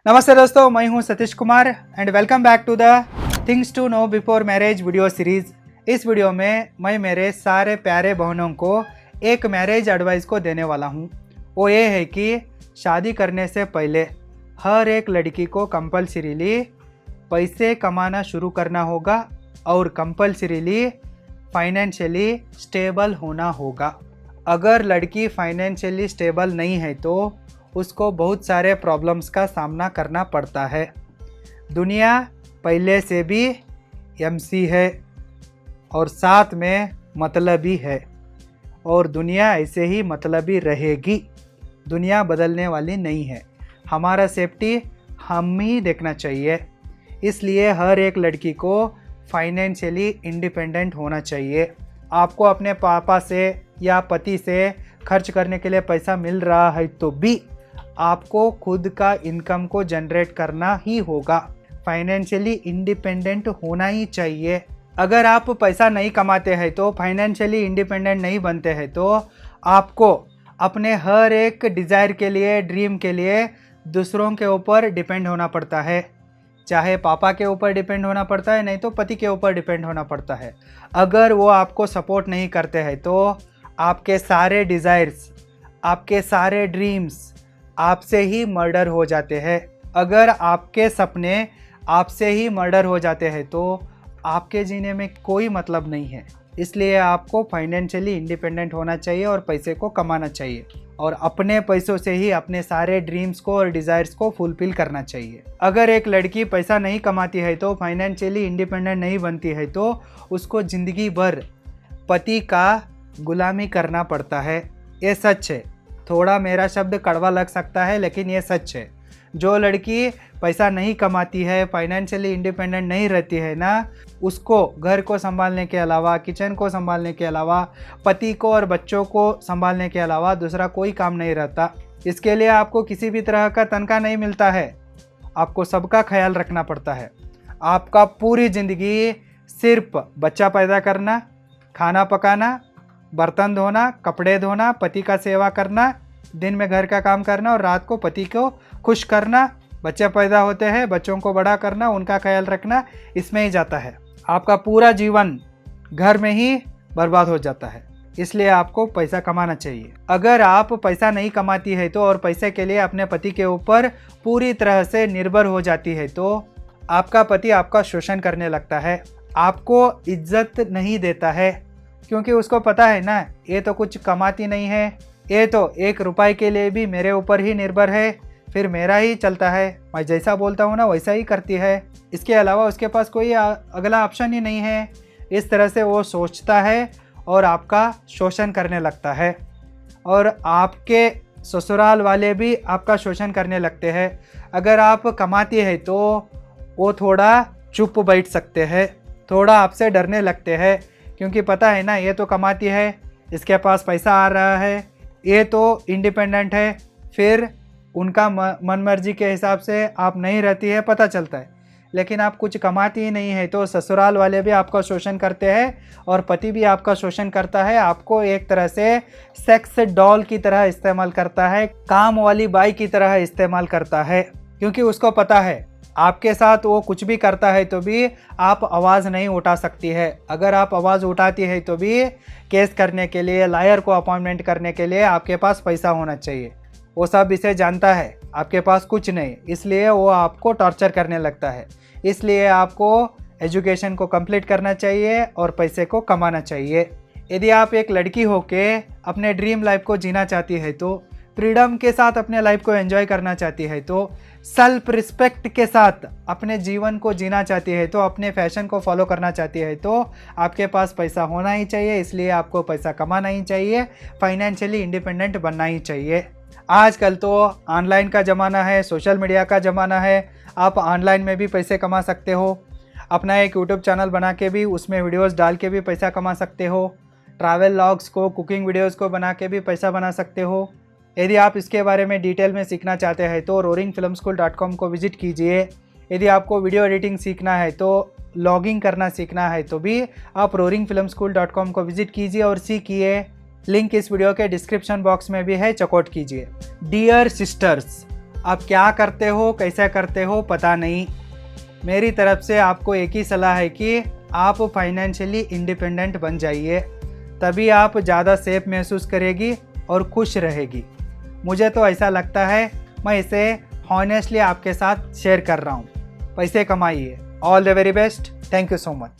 नमस्ते दोस्तों, मैं हूं Satish Kumar and welcome back to the things to know before marriage video series. इस वीडियो में मैं मेरे सारे प्यारे बहनों को एक मैरिज एडवाइस को देने वाला हूं। वो ये है कि शादी करने से पहले हर एक लड़की को कंपल्सरीली पैसे कमाना शुरू करना होगा और कंपल्सरीली फाइनेंशियली स्टेबल होना होगा। अगर लड़की फाइनेंशियली स्टेबल नहीं है तो उसको बहुत सारे प्रॉब्लम्स का सामना करना पड़ता है। दुनिया पहले से भी एमसी है और साथ में मतलबी है और दुनिया ऐसे ही मतलबी रहेगी। दुनिया बदलने वाली नहीं है। हमारा सेफ्टी हम ही देखना चाहिए। इसलिए हर एक लड़की को फाइनेंशियली इंडिपेंडेंट होना चाहिए। आपको अपने पापा से या पति से खर्च करने के लिए पैसा मिल रहा है तो भी आपको खुद का इनकम को जनरेट करना ही होगा। फाइनेंशियली इंडिपेंडेंट होना ही चाहिए। अगर आप पैसा नहीं कमाते हैं तो फाइनेंशियली इंडिपेंडेंट नहीं बनते हैं तो आपको अपने हर एक डिज़ायर के लिए, ड्रीम के लिए दूसरों के ऊपर डिपेंड होना पड़ता है। चाहे पापा के ऊपर डिपेंड होना पड़ता है, नहीं तो पति के ऊपर डिपेंड होना पड़ता है। अगर वो आपको सपोर्ट नहीं करते हैं तो आपके सारे डिज़ायर्स, आपके सारे ड्रीम्स आपसे ही मर्डर हो जाते हैं। अगर आपके सपने आपसे ही मर्डर हो जाते हैं तो आपके जीने में कोई मतलब नहीं है। इसलिए आपको फाइनेंशियली इंडिपेंडेंट होना चाहिए और पैसे को कमाना चाहिए और अपने पैसों से ही अपने सारे ड्रीम्स को और डिज़ायर्स को फुलफिल करना चाहिए। अगर एक लड़की पैसा नहीं कमाती है तो फाइनेंशियली इंडिपेंडेंट नहीं बनती है तो उसको ज़िंदगी भर पति का गुलामी करना पड़ता है। ये सच है। थोड़ा मेरा शब्द कड़वा लग सकता है लेकिन ये सच है। जो लड़की पैसा नहीं कमाती है, फाइनेंशियली इंडिपेंडेंट नहीं रहती है ना, उसको घर को संभालने के अलावा, किचन को संभालने के अलावा, पति को और बच्चों को संभालने के अलावा दूसरा कोई काम नहीं रहता। इसके लिए आपको किसी भी तरह का तनख्वाह नहीं मिलता है। आपको सबका ख्याल रखना पड़ता है। आपका पूरी ज़िंदगी सिर्फ बच्चा पैदा करना, खाना पकाना, बर्तन धोना, कपड़े धोना, पति का सेवा करना, दिन में घर का काम करना और रात को पति को खुश करना, बच्चे पैदा होते हैं, बच्चों को बड़ा करना, उनका ख्याल रखना, इसमें ही जाता है। आपका पूरा जीवन घर में ही बर्बाद हो जाता है। इसलिए आपको पैसा कमाना चाहिए। अगर आप पैसा नहीं कमाती है तो और पैसे के लिए अपने पति के ऊपर पूरी तरह से निर्भर हो जाती है तो आपका पति आपका शोषण करने लगता है, आपको इज्जत नहीं देता है, क्योंकि उसको पता है ना ये तो कुछ कमाती नहीं है, ये तो 1 रुपए के लिए भी मेरे ऊपर ही निर्भर है, फिर मेरा ही चलता है, मैं जैसा बोलता हूँ ना वैसा ही करती है, इसके अलावा उसके पास कोई अगला ऑप्शन ही नहीं है। इस तरह से वो सोचता है और आपका शोषण करने लगता है और आपके ससुराल वाले भी आपका शोषण करने लगते हैं। अगर आप कमाती है तो वो थोड़ा चुप बैठ सकते हैं, थोड़ा आपसे डरने लगते हैं, क्योंकि पता है ना ये तो कमाती है, इसके पास पैसा आ रहा है, ये तो इंडिपेंडेंट है। फिर उनका मनमर्जी के हिसाब से आप नहीं रहती है, पता चलता है। लेकिन आप कुछ कमाती ही नहीं है तो ससुराल वाले भी आपका शोषण करते हैं और पति भी आपका शोषण करता है। आपको एक तरह से सेक्स डॉल की तरह इस्तेमाल करता है, काम वाली बाई की तरह इस्तेमाल करता है, क्योंकि उसको पता है आपके साथ वो कुछ भी करता है तो भी आप आवाज़ नहीं उठा सकती है। अगर आप आवाज़ उठाती है तो भी केस करने के लिए, लायर को अपॉइंटमेंट करने के लिए आपके पास पैसा होना चाहिए। वो सब इसे जानता है, आपके पास कुछ नहीं, इसलिए वो आपको टॉर्चर करने लगता है। इसलिए आपको एजुकेशन को कंप्लीट करना चाहिए और पैसे को कमाना चाहिए। यदि आप एक लड़की होके अपने ड्रीम लाइफ को जीना चाहती है तो, फ्रीडम के साथ अपने लाइफ को एंजॉय करना चाहती है तो, सेल्फ रिस्पेक्ट के साथ अपने जीवन को जीना चाहती है तो, अपने फैशन को फॉलो करना चाहती है तो आपके पास पैसा होना ही चाहिए। इसलिए आपको पैसा कमाना ही चाहिए, फाइनेंशियली इंडिपेंडेंट बनना ही चाहिए। आजकल तो ऑनलाइन का ज़माना है, सोशल मीडिया का ज़माना है। आप ऑनलाइन में भी पैसे कमा सकते हो। अपना एक यूट्यूब चैनल बना के भी उसमें वीडियोस डाल के भी पैसा कमा सकते हो। ट्रैवल लॉग्स को, कुकिंग वीडियोस को बना के भी पैसा बना सकते हो। यदि आप इसके बारे में डिटेल में सीखना चाहते हैं तो roaringfilmschool.com को विज़िट कीजिए। यदि आपको वीडियो एडिटिंग सीखना है तो, लॉगिंग करना सीखना है तो भी आप roaringfilmschool.com को विज़िट कीजिए और सीखिए। लिंक इस वीडियो के डिस्क्रिप्शन बॉक्स में भी है, चेकआउट कीजिए। डियर सिस्टर्स, आप क्या करते हो, कैसे करते हो पता नहीं। मेरी तरफ से आपको एक ही सलाह है कि आप फाइनेंशियली इंडिपेंडेंट बन जाइए, तभी आप ज़्यादा सेफ महसूस करेगी और खुश रहेगी। मुझे तो ऐसा लगता है, मैं इसे हॉनेस्टली आपके साथ शेयर कर रहा हूँ। पैसे कमाइए। All the very best. Thank you so much.